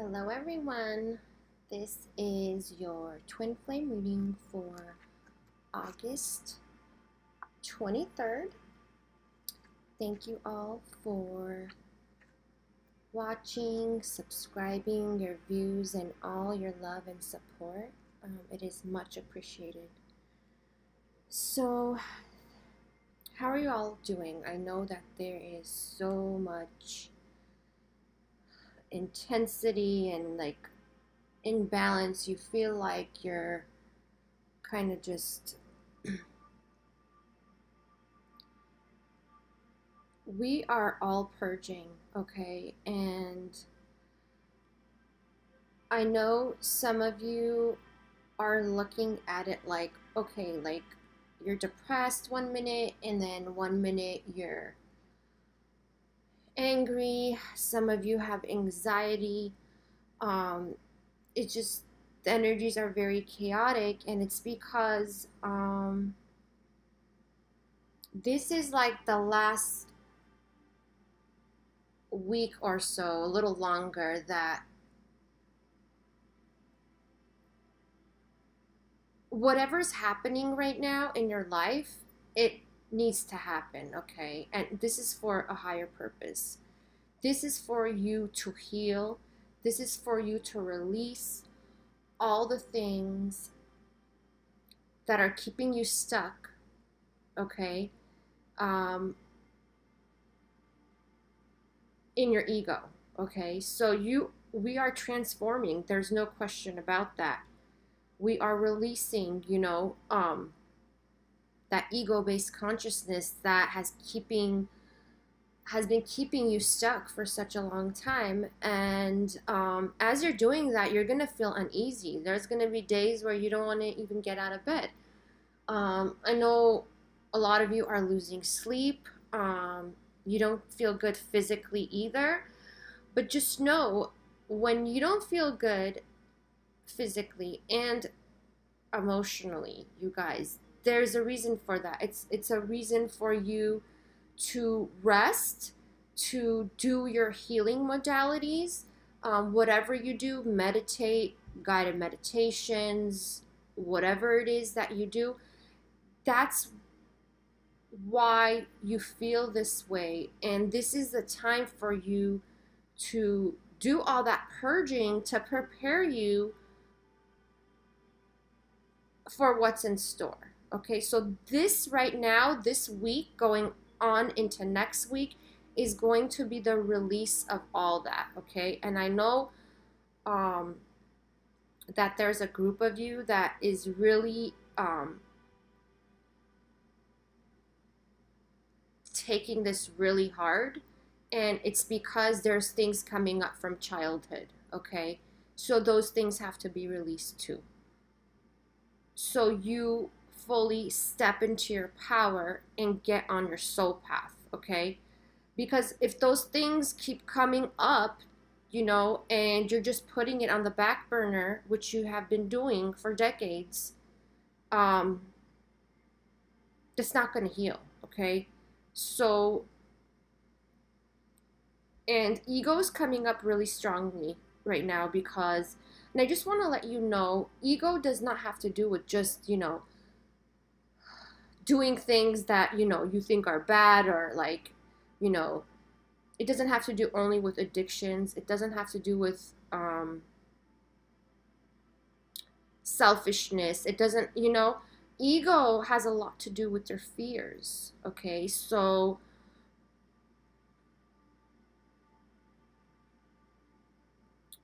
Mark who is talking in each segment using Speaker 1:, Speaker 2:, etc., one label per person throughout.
Speaker 1: Hello everyone, this is your twin flame reading for August 23rd. Thank you all for watching, subscribing, your views, and all your love and support. It is much appreciated. So, how are you all doing? I know that there is so much intensity and like imbalance. You feel like you're kind of just we are all purging, okay? And I know some of you are looking at it like, okay, like you're depressed 1 minute and then 1 minute you're angry. Some of you have anxiety. It just, the energies are very chaotic, and it's because this is like the last week or so, a little longer, that whatever's happening right now in your life, it needs to happen, okay? And this is for a higher purpose. This is for you to heal. This is for you to release all the things that are keeping you stuck, okay? In your ego, okay? So we are transforming. There's no question about that. We are releasing, that ego-based consciousness that has been keeping you stuck for such a long time. And as you're doing that, you're gonna feel uneasy. There's gonna be days where you don't want to even get out of bed. I know a lot of you are losing sleep. You don't feel good physically either. But just know, when you don't feel good physically and emotionally, you guys, there's a reason for that. It's a reason for you to rest, to do your healing modalities, whatever you do, meditate, guided meditations, whatever it is that you do. That's why you feel this way, and this is the time for you to do all that purging to prepare you for what's in store. Okay, so this right now, this week going on into next week, is going to be the release of all that, okay? And I know that there's a group of you that is really taking this really hard, and it's because there's things coming up from childhood, okay? So those things have to be released too. So you fully step into your power and get on your soul path, okay? Because if those things keep coming up, and you're just putting it on the back burner, which you have been doing for decades, it's not going to heal, okay? So, and ego is coming up really strongly right now because, and I just want to let you know, ego does not have to do with just, doing things that, you think are bad, or like, it doesn't have to do only with addictions. It doesn't have to do with selfishness. It doesn't, ego has a lot to do with your fears, okay? So,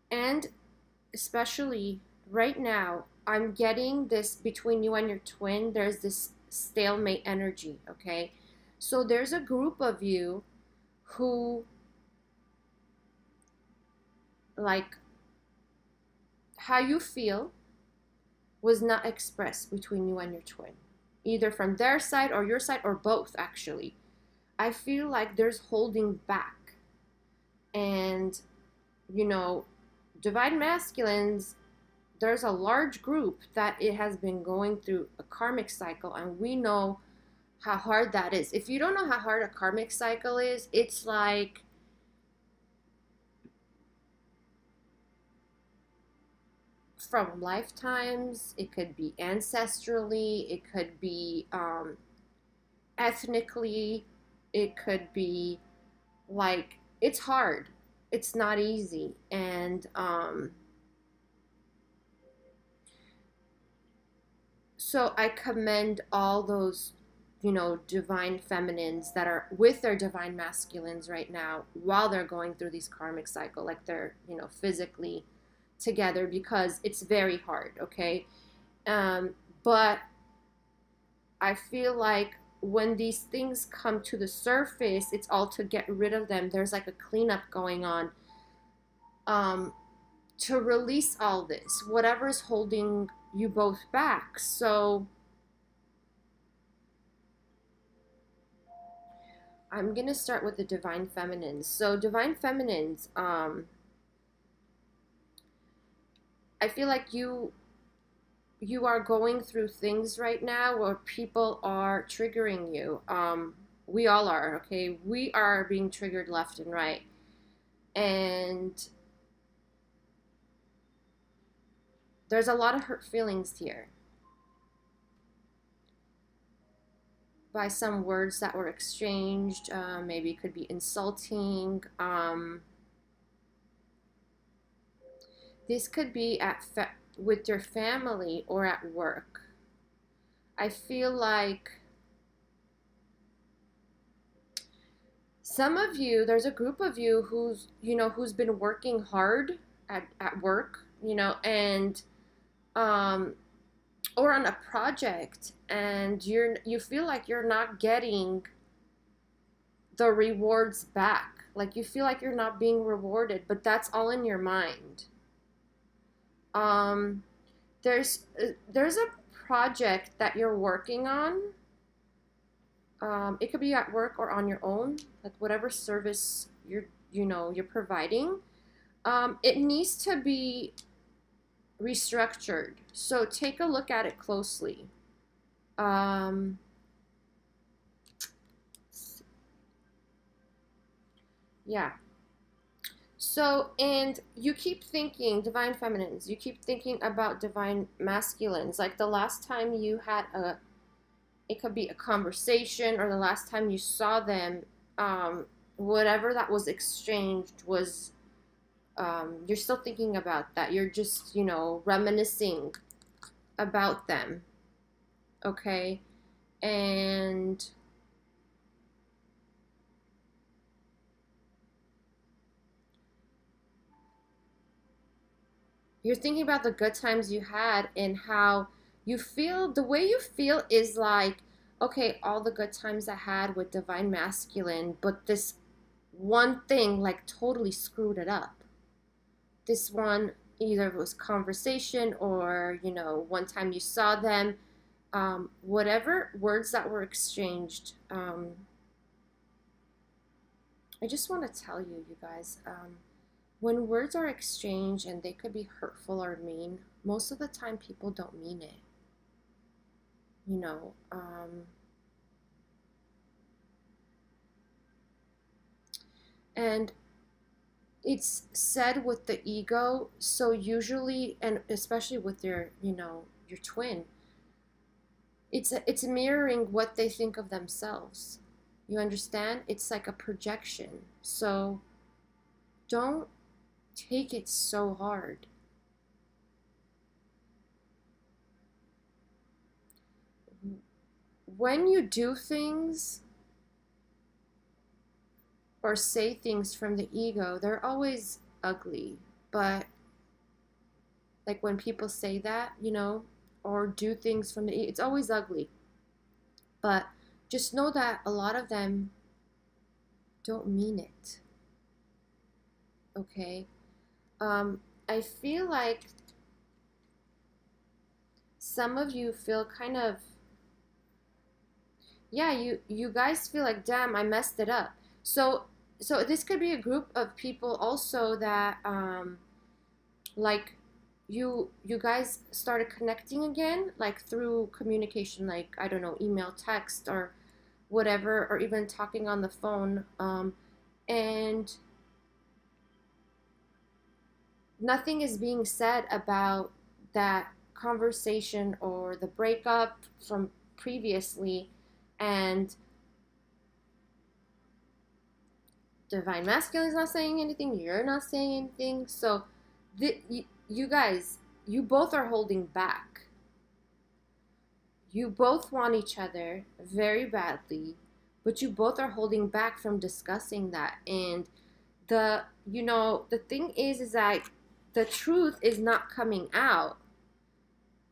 Speaker 1: and especially right now, I'm getting this between you and your twin, there's this stalemate energy, okay? So there's a group of you who, like, how you feel was not expressed between you and your twin, either from their side or your side, or both, actually. I feel like there's holding back. And, divine masculines, there's a large group that it has been going through a karmic cycle, and we know how hard that is. If you don't know how hard a karmic cycle is, it's like from lifetimes, it could be ancestrally, it could be ethnically, it could be like, it's hard. It's not easy. And so I commend all those, divine feminines that are with their divine masculines right now while they're going through these karmic cycle, like they're, physically together, because it's very hard, okay? But I feel like when these things come to the surface, it's all to get rid of them. There's like a cleanup going on, um, to release all this, whatever's holding you both back. So I'm going to start with the divine feminines. So divine feminines, I feel like you are going through things right now where people are triggering you. We all are, okay? We are being triggered left and right. And there's a lot of hurt feelings here by some words that were exchanged. Maybe it could be insulting. This could be with your family or at work. I feel like some of you, there's a group of you who's been working hard at work, and or on a project, and you feel like you're not getting the rewards back. Like you feel like you're not being rewarded, but that's all in your mind. There's a project that you're working on. It could be at work or on your own, like whatever service you're providing. It needs to be restructured. So take a look at it closely. Yeah. So, and you keep thinking, divine feminines, you keep thinking about divine masculines. Like the last time you had it could be a conversation, or the last time you saw them, whatever that was exchanged was, you're still thinking about that. You're just, reminiscing about them. Okay? And you're thinking about the good times you had and how you feel. The way you feel is like, okay, all the good times I had with divine masculine, but this one thing like totally screwed it up. This one, either it was conversation or, one time you saw them, whatever words that were exchanged. I just want to tell you, you guys, when words are exchanged and they could be hurtful or mean, most of the time people don't mean it. And it's said with the ego, so usually, and especially with your twin, it's mirroring what they think of themselves. You understand? It's like a projection. So don't take it so hard. When you do things or say things from the ego, they're always ugly. But like when people say that, or do things from the ego, it's always ugly. But just know that a lot of them don't mean it. Okay? I feel like some of you feel kind of, yeah, you guys feel like, damn, I messed it up. So this could be a group of people also that like you guys started connecting again, like through communication, like, I don't know, email, text, or whatever, or even talking on the phone, and nothing is being said about that conversation or the breakup from previously, and divine masculine is not saying anything, you're not saying anything. So you guys, you both are holding back. You both want each other very badly, but you both are holding back from discussing that. And the thing is that the truth is not coming out.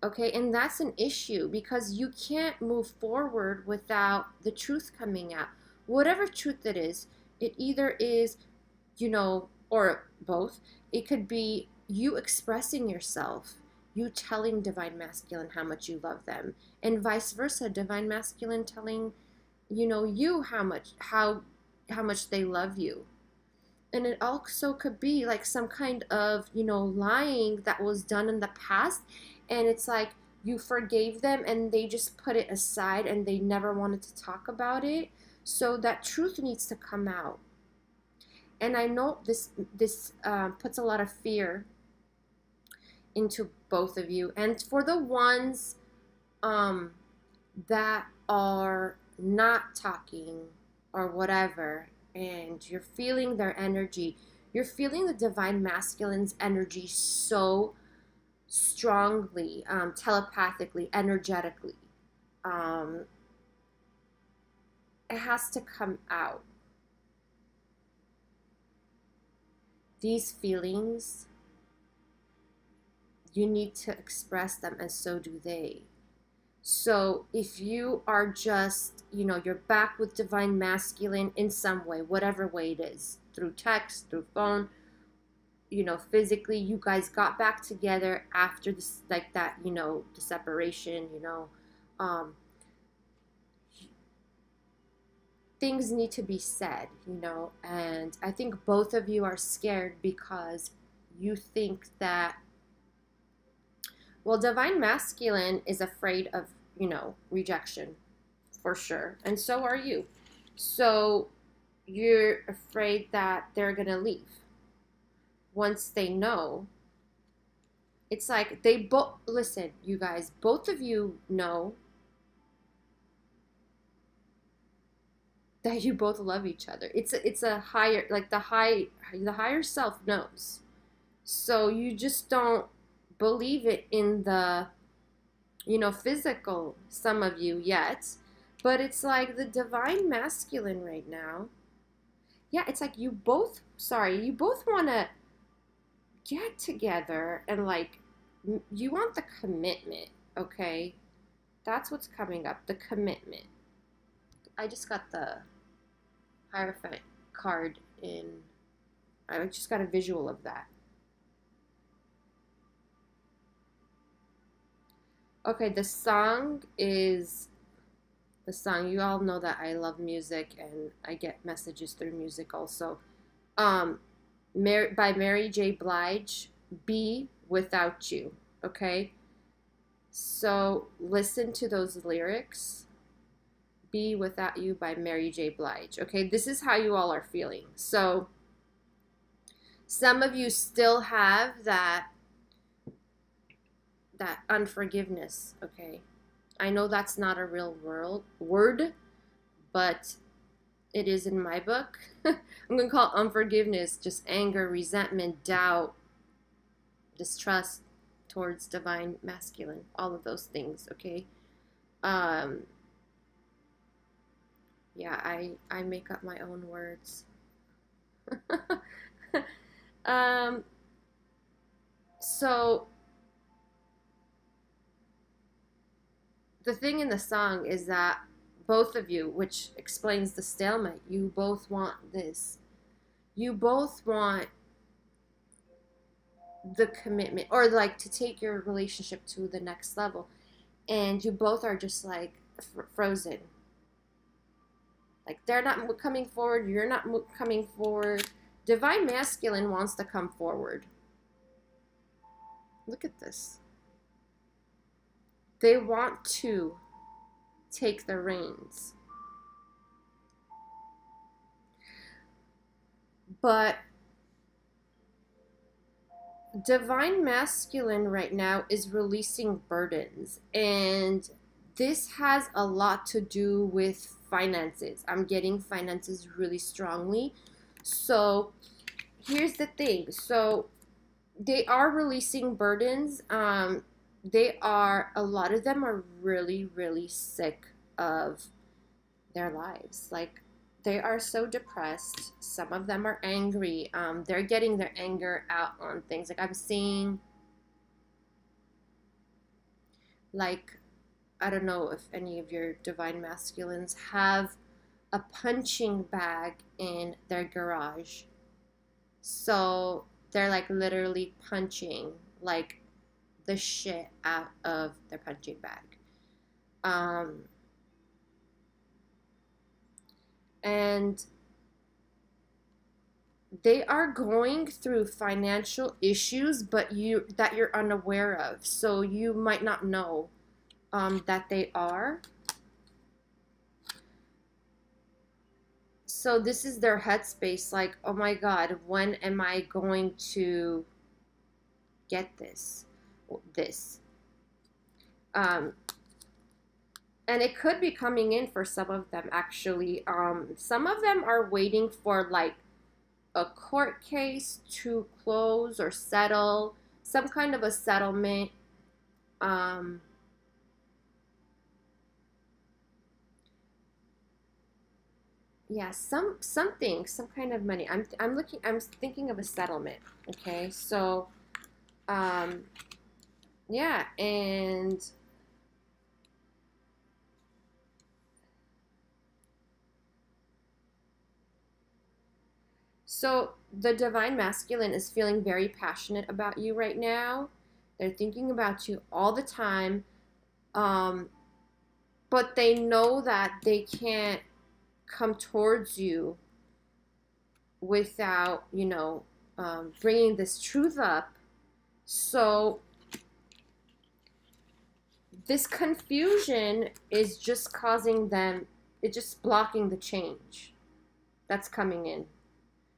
Speaker 1: Okay, and that's an issue because you can't move forward without the truth coming out. Whatever truth it is, it either is, or both. It could be you expressing yourself, you telling divine masculine how much you love them, and vice versa, divine masculine telling, you how much they love you. And it also could be like some kind of, lying that was done in the past. And it's like you forgave them and they just put it aside and they never wanted to talk about it. So that truth needs to come out. And I know this puts a lot of fear into both of you. And for the ones that are not talking or whatever, and you're feeling their energy, you're feeling the divine masculine's energy so strongly, telepathically, energetically. It has to come out. These feelings, you need to express them, and so do they. So if you are just, you're back with divine masculine in some way, whatever way it is, through text, through phone, physically, you guys got back together after this, like that, the separation, things need to be said, and I think both of you are scared because you think that, well, divine masculine is afraid of, rejection for sure. And so are you. So you're afraid that they're going to leave. Once they know, it's like they both, listen, you guys, both of you know that you both love each other. It's a higher, like the higher self knows. So you just don't believe it in the, physical, some of you yet, but it's like the divine masculine right now. Yeah, it's like you both want to get together and like, you want the commitment, okay? That's what's coming up, the commitment. I just got the Hierophant card I just got a visual of that. Okay, the song. You all know that I love music and I get messages through music also. By Mary J. Blige, Be Without You, okay? So listen to those lyrics. Be Without You by Mary J. Blige, okay? This is how you all are feeling. So some of you still have that unforgiveness, okay? I know that's not a real word, but it is in my book. I'm going to call it unforgiveness, just anger, resentment, doubt, distrust towards divine masculine, all of those things, okay? Yeah, I make up my own words. So the thing in the song is that both of you, which explains the stalemate, you both want this. You both want the commitment, or like to take your relationship to the next level. And you both are just like frozen. Like they're not coming forward, you're not coming forward. Divine masculine wants to come forward. Look at this. They want to take the reins. But Divine masculine right now is releasing burdens, and this has a lot to do with finances. I'm getting finances really strongly. So here's the thing. So they are releasing burdens. They are, a lot of them are really, really sick of their lives. Like, they are so depressed. Some of them are angry. They're getting their anger out on things. Like, I'm seeing, like, I don't know if any of your divine masculines have a punching bag in their garage. So they're like literally punching like the shit out of their punching bag. Um, and they are going through financial issues, but you're unaware of. So you might not know that they are. So this is their headspace, like, oh my God, when am I going to get this? This. Um, and it could be coming in for some of them, actually. Some of them are waiting for like a court case to close or settle, some kind of a settlement. Um, yeah, some kind of money. I'm thinking of a settlement. Okay, so um, yeah, and so the divine masculine is feeling very passionate about you right now. They're thinking about you all the time. Um, but they know that they can't come towards you without, bringing this truth up. So this confusion is just causing them, it's just blocking the change that's coming in.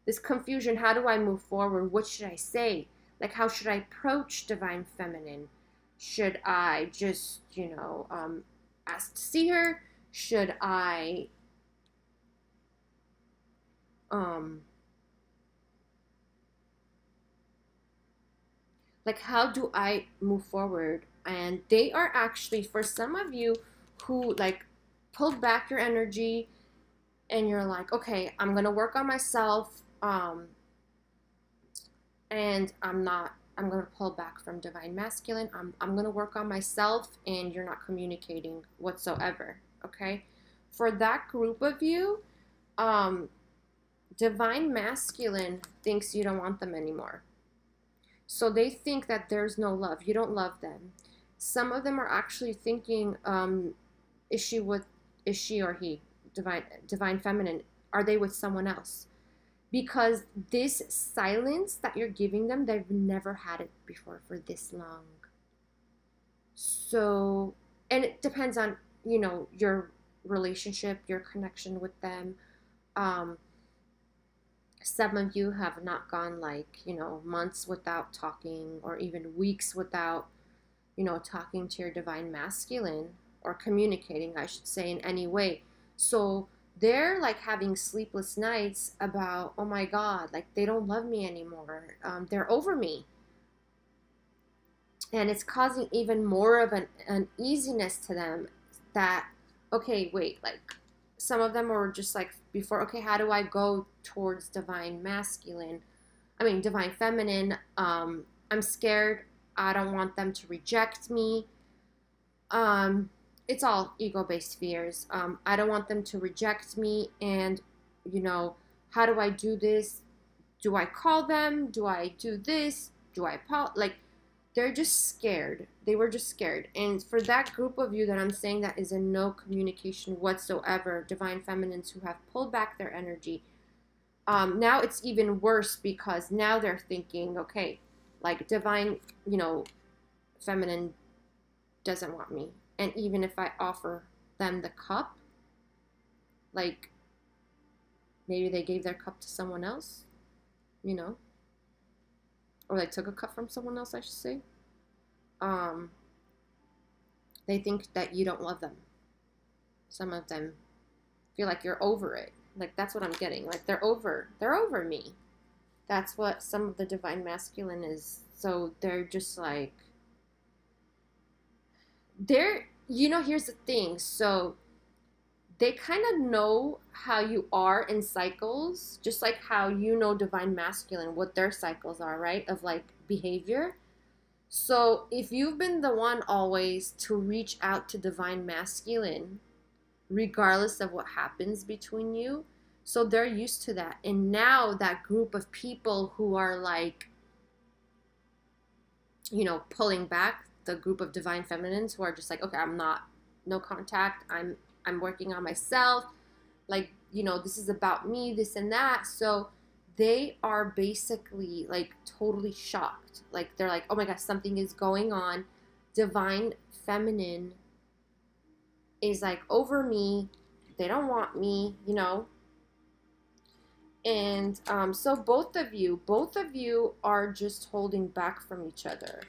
Speaker 1: This confusion, how do I move forward? What should I say? Like, how should I approach divine feminine? Should I just, ask to see her? Should I, um, like, how do I move forward? And they are actually, for some of you who, like, pulled back your energy and you're like, okay, I'm going to work on myself. And I'm going to pull back from divine masculine. I'm going to work on myself, and you're not communicating whatsoever. Okay. For that group of you, um, divine masculine thinks you don't want them anymore. So they think that there's no love. You don't love them. Some of them are actually thinking, is she with, is she or he, divine feminine, are they with someone else? Because this silence that you're giving them, they've never had it before for this long. So, and it depends on, your relationship, your connection with them. Um, some of you have not gone like, months without talking, or even weeks without, talking to your divine masculine, or communicating, I should say, in any way. So they're like having sleepless nights about, oh my God, like they don't love me anymore. They're over me. And it's causing even more of an uneasiness to them that, okay, wait, like some of them are just like before, okay, how do I go towards divine masculine? I mean, divine feminine. I'm scared. I don't want them to reject me. It's all ego-based fears. I don't want them to reject me, and how do I do this? Do I call them? Do I do this? Do I like? They're just scared. They were just scared. And for that group of you that I'm saying that is in no communication whatsoever, divine feminines who have pulled back their energy, now it's even worse because now they're thinking, okay, like divine, feminine doesn't want me. And even if I offer them the cup, like maybe they gave their cup to someone else, you know? or they took a cut from someone else, I should say, um, they think that you don't love them. Some of them feel like you're over it. Like, that's what I'm getting. Like, they're over me. That's what some of the divine masculine is. So they're just like, here's the thing. So they kind of know how you are in cycles, just like how you know divine masculine, what their cycles are, right? Of like behavior. So if you've been the one always to reach out to divine masculine, regardless of what happens between you, so they're used to that. And now that group of people who are like, pulling back, the group of divine feminines who are just like, okay, I'm not, no contact, I'm working on myself, like, this is about me, this and that. So they are basically like totally shocked. Like, they're like, oh my gosh, something is going on. Divine feminine is like over me. They don't want me, And so both of you are just holding back from each other.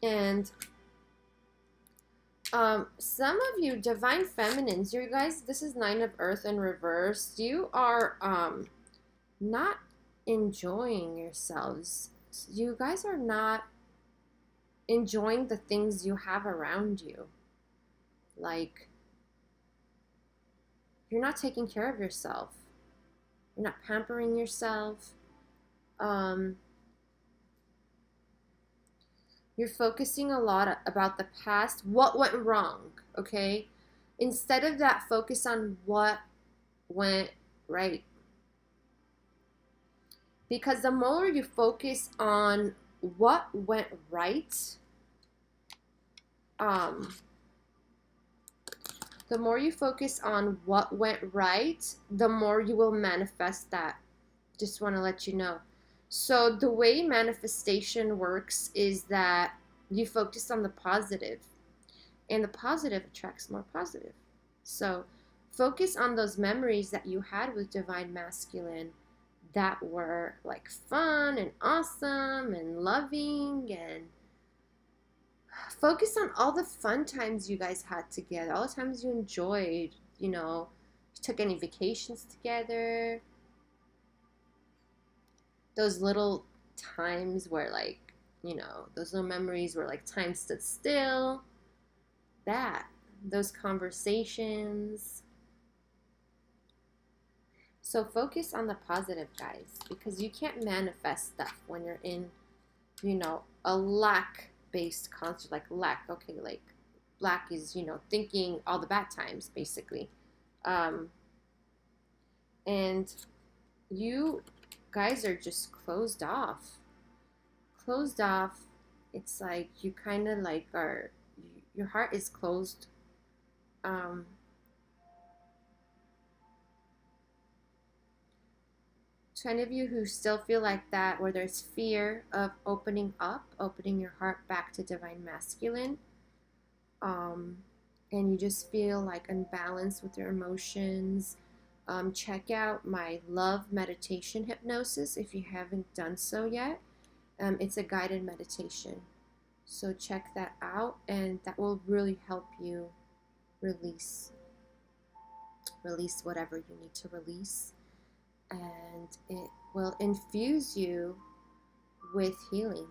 Speaker 1: And some of you divine feminines, you guys, this is 9 of Earth in reverse. You are not enjoying yourselves. You guys are not enjoying the things you have around you. Like, you're not taking care of yourself. You're not pampering yourself. You're focusing a lot about the past, what went wrong, okay? Instead of that, focus on what went right. Because the more you focus on what went right, the more you focus on what went right, the more you will manifest that. Just want to let you know. So the way manifestation works is that you focus on the positive, and the positive attracts more positive. So focus on those memories that you had with divine masculine that were like fun and awesome and loving, and focus on all the fun times you guys had together, all the times you enjoyed, you took any vacations together, those little times where like, those little memories where like time stood still, those conversations. So focus on the positive, guys, because you can't manifest stuff when you're in, a lack-based concept, like lack. Okay, like lack is, thinking all the bad times, basically. And you guys are just closed off. It's like you kind of like your heart is closed. To any of you who still feel like that, where there's fear of opening your heart back to divine masculine, and you just feel like unbalanced with your emotions, check out my love meditation hypnosis if you haven't done so yet. It's a guided meditation, so check that out, and that will really help you release whatever you need to release, and it will infuse you with healing,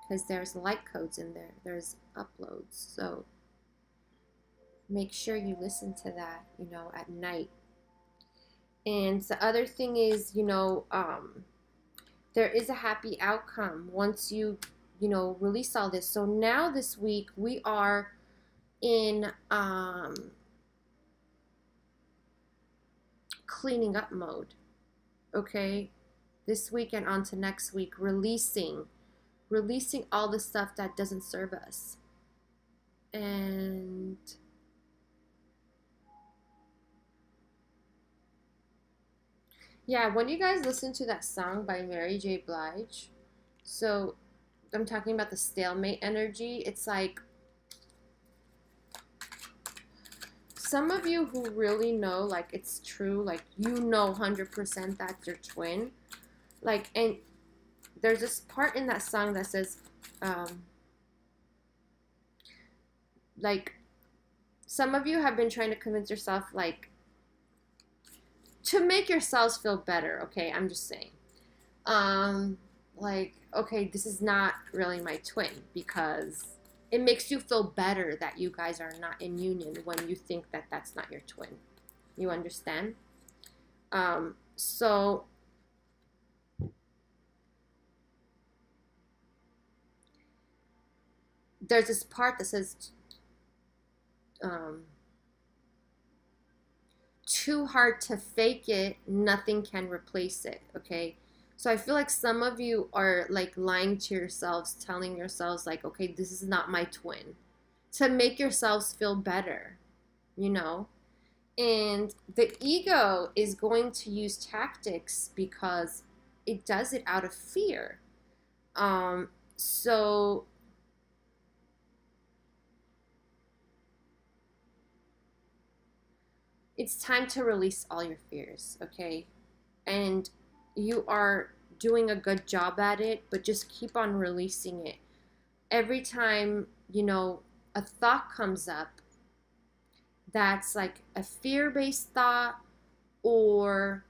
Speaker 1: because there's light codes in there, there's uploads. So make sure you listen to that, at night. And the other thing is, there is a happy outcome once you, release all this. So now this week we are in cleaning up mode. Okay, this week and on to next week, releasing all the stuff that doesn't serve us. And yeah, when you guys listen to that song by Mary J. Blige, so I'm talking about the stalemate energy. It's like some of you who really know, like, it's true, like, 100% that's your twin, like, and there's this part in that song that says, um, like, some of you have been trying to convince yourself, like, to make yourselves feel better, okay? I'm just saying. Like, okay, this is not really my twin, because it makes you feel better that you guys are not in union when you think that that's not your twin. You understand? So there's this part that says, um, too hard to fake it, nothing can replace it, okay? So I feel like some of you are like lying to yourselves, telling yourselves like, okay, this is not my twin, to make yourselves feel better, you know? And the ego is going to use tactics because it does it out of fear. So it's time to release all your fears, okay? And you are doing a good job at it, but just keep on releasing it. Every time, you know, a thought comes up that's like a fear-based thought or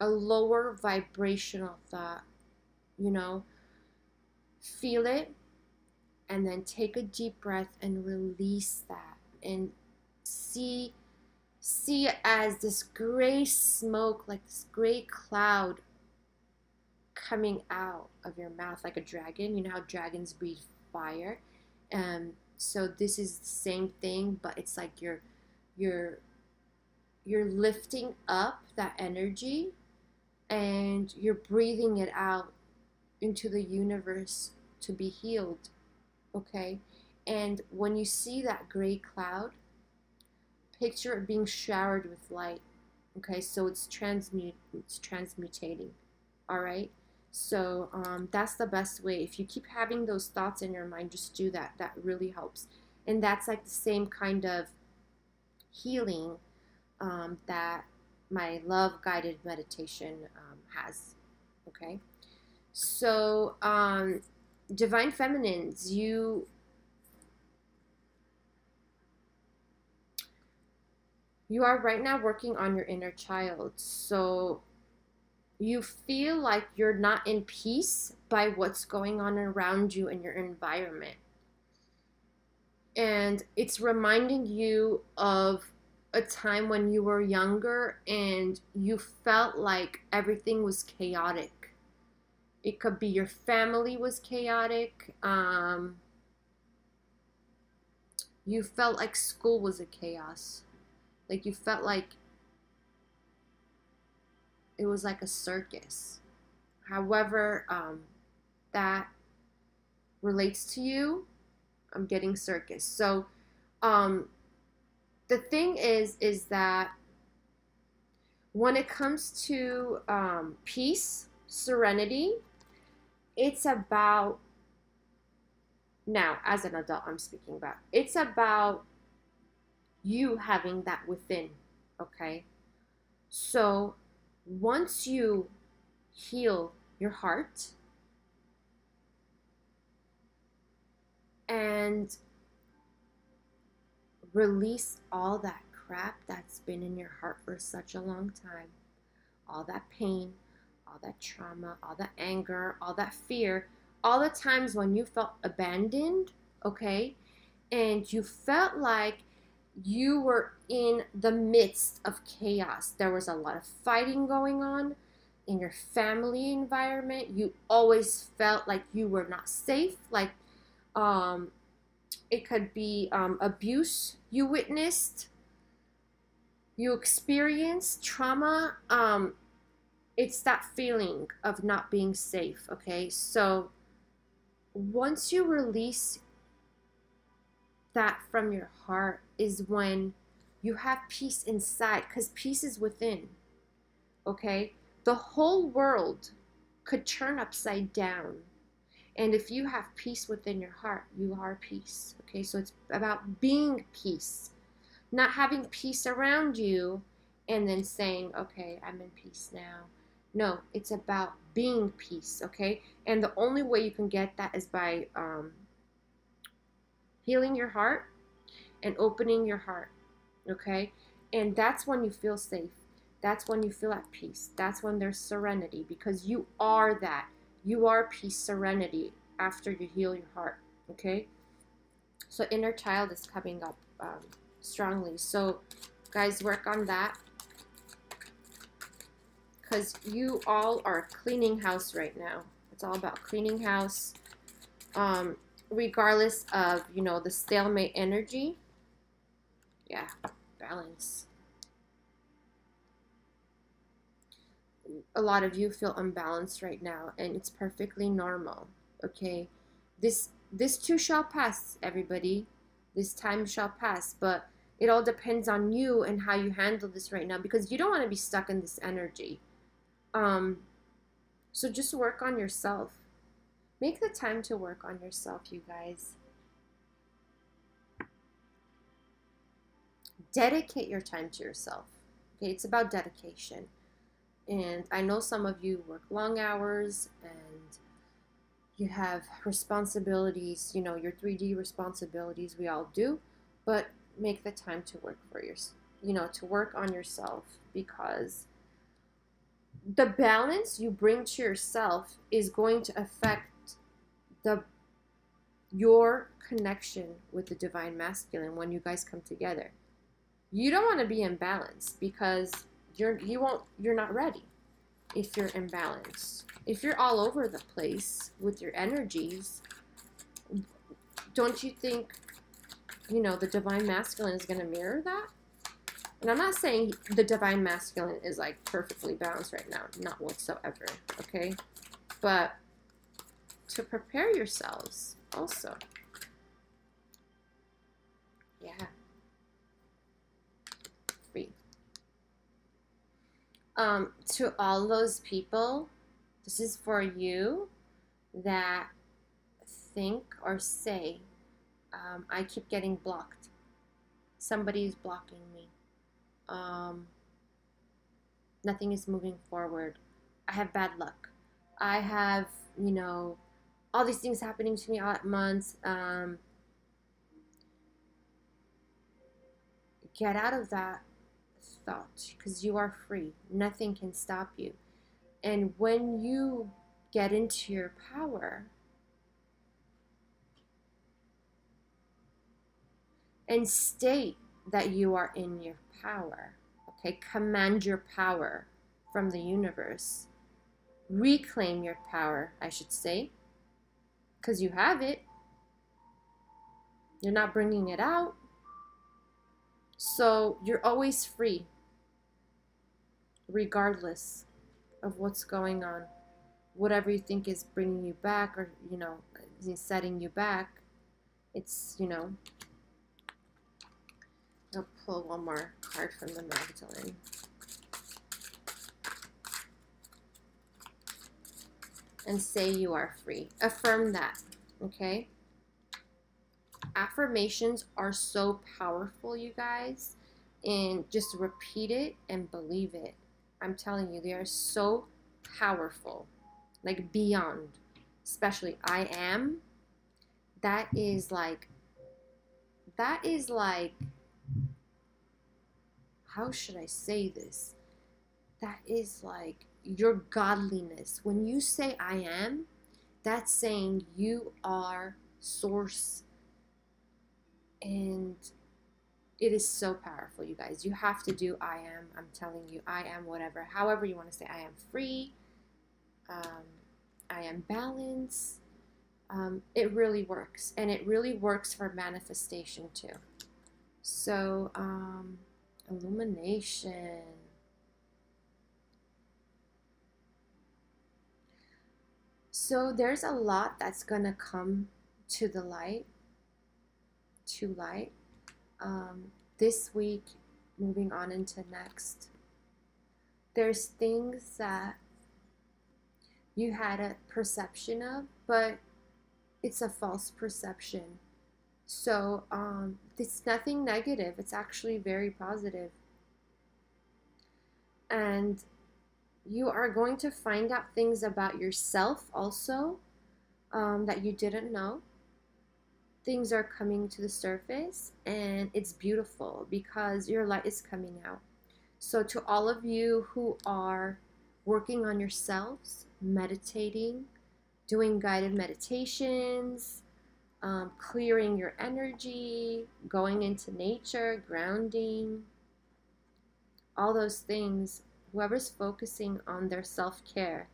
Speaker 1: a lower vibrational thought, you know, feel it and then take a deep breath and release that, and see it as this gray smoke, like this gray cloud coming out of your mouth like a dragon. You know how dragons breathe fire? So this is the same thing, but it's like you're lifting up that energy and you're breathing it out into the universe to be healed, okay? And when you see that gray cloud, picture it being showered with light, okay? So it's transmutating, all right? So that's the best way. If you keep having those thoughts in your mind, just do that. That really helps. And that's like the same kind of healing that my love guided meditation has, okay? So divine feminines, you are right now working on your inner child. So you feel like you're not in peace by what's going on around you in your environment. And it's reminding you of a time when you were younger and you felt like everything was chaotic. It could be your family was chaotic. You felt like school was a chaos. Like you felt like it was like a circus. However, that relates to you, I'm getting circus. So, the thing is that when it comes to peace, serenity, it's about, now as an adult I'm speaking about, it's about you having that within, okay? So once you heal your heart and release all that crap that's been in your heart for such a long time, all that pain, all that trauma, all that anger, all that fear, all the times when you felt abandoned, okay, and you felt like you were in the midst of chaos. There was a lot of fighting going on in your family environment. You always felt like you were not safe. Like it could be abuse you witnessed, you experienced trauma. It's that feeling of not being safe, okay? So once you release that from your heart is when you have peace inside, because peace is within, okay? The whole world could turn upside down, and if you have peace within your heart, you are peace, okay? So it's about being peace, not having peace around you and then saying, okay, I'm in peace now, No, it's about being peace, okay? And the only way you can get that is by healing your heart and opening your heart, okay? And that's when you feel safe. That's when you feel at peace. That's when there's serenity, because you are that. You are peace, serenity after you heal your heart, okay? So inner child is coming up strongly. So guys, work on that, because you all are cleaning house right now. It's all about cleaning house, regardless of, you know, the stalemate energy. Yeah, balance. A lot of you feel unbalanced right now, and it's perfectly normal, okay? This too shall pass, everybody. This time shall pass, but it all depends on you and how you handle this right now, because you don't want to be stuck in this energy. So just work on yourself. Make the time to work on yourself, you guys. Dedicate your time to yourself. Okay, it's about dedication. And I know some of you work long hours and you have responsibilities, you know, your 3D responsibilities, we all do, but make the time to work for you know, to work on yourself, because the balance you bring to yourself is going to affect the your connection with the divine masculine when you guys come together. You don't want to be imbalanced, because you're not ready if you're imbalanced. If you're all over the place with your energies, don't you think, you know, the divine masculine is going to mirror that? And I'm not saying the divine masculine is like perfectly balanced right now, not whatsoever, okay? But to prepare yourselves also. Yeah. Free. To all those people, this is for you that think or say, I keep getting blocked. Somebody's blocking me. Nothing is moving forward. I have bad luck. I have, you know, all these things happening to me all at once. Get out of that thought, because you are free. Nothing can stop you. And when you get into your power and state that you are in your power, okay, command your power from the universe. Reclaim your power, I should say, because you have it. You're not bringing it out. So you're always free, regardless of what's going on. Whatever you think is bringing you back, or, you know, is setting you back, it's, you know. I'll pull one more card from the Magdalene. And say you are free. Affirm that, okay? Affirmations are so powerful, you guys. And just repeat it and believe it. I'm telling you, they are so powerful. Like beyond. Especially I am. That is like, how should I say this? That is like your godliness. When you say I am, that's saying you are source. And it is so powerful, you guys. You have to do I am. I'm telling you, I am whatever. However you want to say, I am free. I am balanced. It really works. And it really works for manifestation too. So, illumination. So there's a lot that's going to come to the light, this week, moving on into next. There's things that you had a perception of, but it's a false perception. So it's nothing negative. It's actually very positive. And You are going to find out things about yourself also, that you didn't know. Things are coming to the surface, and it's beautiful because your light is coming out. So, to all of you who are working on yourselves, meditating, doing guided meditations, clearing your energy, going into nature, grounding, all those things, whoever's focusing on their self care,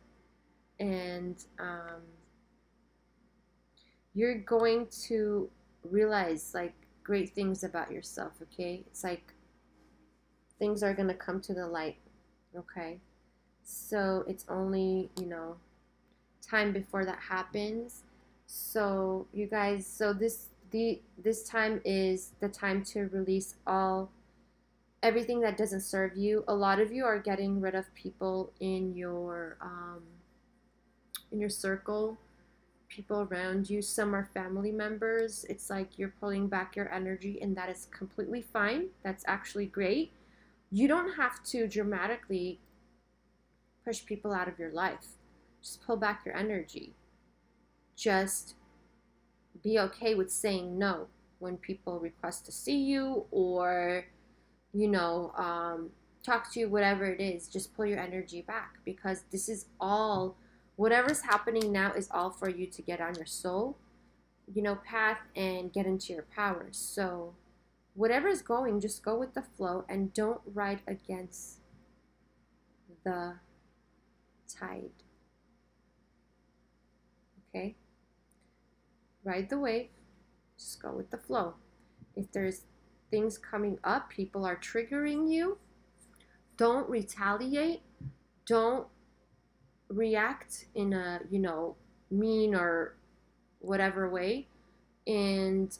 Speaker 1: and you're going to realize like great things about yourself, okay? It's like things are going to come to the light, okay? So it's only, time before that happens. So you guys, so this time is the time to release everything that doesn't serve you. A lot of you are getting rid of people in your circle, people around you. Some are family members. It's like you're pulling back your energy, and that is completely fine. That's actually great. You don't have to dramatically push people out of your life. Just pull back your energy. Just be okay with saying no when people request to see you, or talk to you, whatever it is. Just pull your energy back, because this is all, whatever's happening now is all for you to get on your soul, path, and get into your powers. So whatever's going, just go with the flow and don't ride against the tide. Okay? Ride the wave, just go with the flow. If there's things coming up, people are triggering you, don't retaliate. Don't react in a, mean or whatever way. And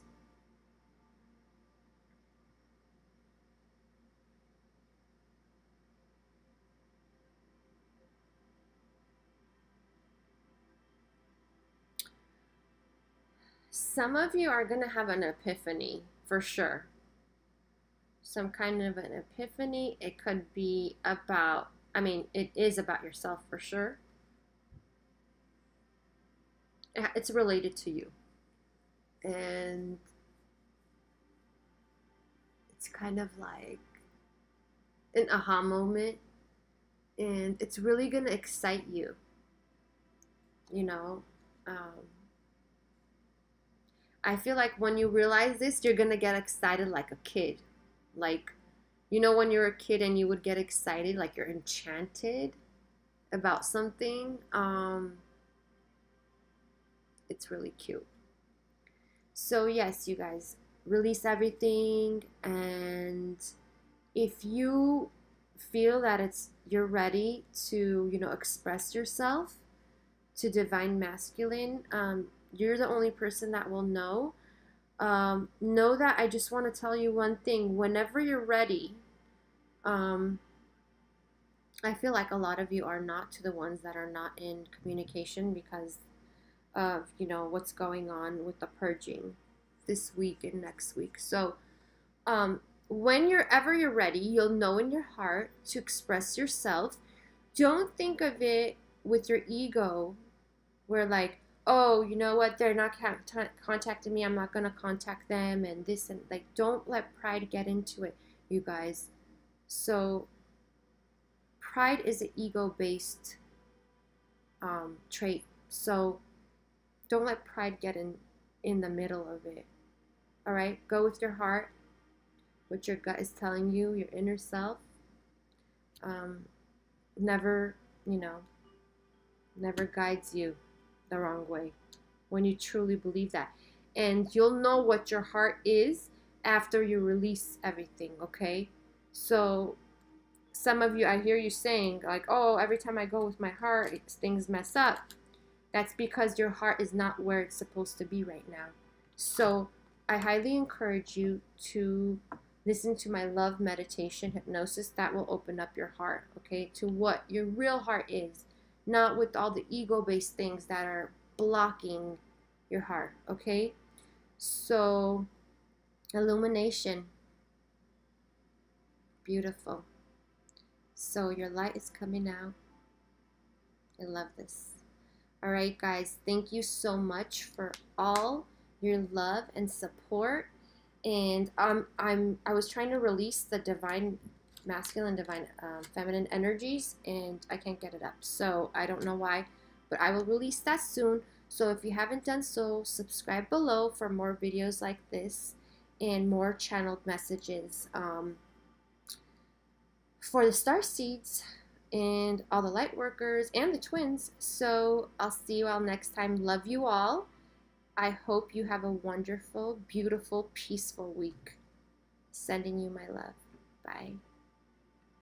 Speaker 1: some of you are going to have an epiphany for sure. Some kind of an epiphany. It could be about, it is about yourself for sure. It's related to you. And it's kind of like an aha moment. And it's really going to excite you. I feel like when you realize this, you're going to get excited like a kid. Like, when you're a kid and you would get excited, like you're enchanted about something. It's really cute. So yes, you guys, release everything. And if you feel that you're ready to, express yourself to divine masculine, you're the only person that will know. Know that I just want to tell you one thing. Whenever you're ready, I feel like a lot of you are not, to the ones that are not in communication because of, what's going on with the purging this week and next week. So whenever you're ready, you'll know in your heart to express yourself. Don't think of it with your ego where like, oh, you know what, they're not contacting me, I'm not going to contact them, and this, and like, don't let pride get into it, you guys. So pride is an ego-based trait. So don't let pride get in the middle of it. All right, go with your heart, what your gut is telling you, your inner self. Never guides you the wrong way when you truly believe that. And you'll know what your heart is after you release everything, okay? So some of you, I hear you saying like, oh, every time I go with my heart, things mess up. That's because your heart is not where it's supposed to be right now. So I highly encourage you to listen to my love meditation hypnosis. That will open up your heart, okay, to what your real heart is, not with all the ego-based things that are blocking your heart, okay? So, illumination. Beautiful. So your light is coming out. I love this. All right, guys, thank you so much for all your love and support. And I was trying to release the divine masculine, divine feminine energies, and I can't get it up. So I don't know why, but I will release that soon. So if you haven't done so, subscribe below for more videos like this and more channeled messages for the star seeds and all the light workers and the twins. So I'll see you all next time. Love you all. I hope you have a wonderful, beautiful, peaceful week. Sending you my love. Bye.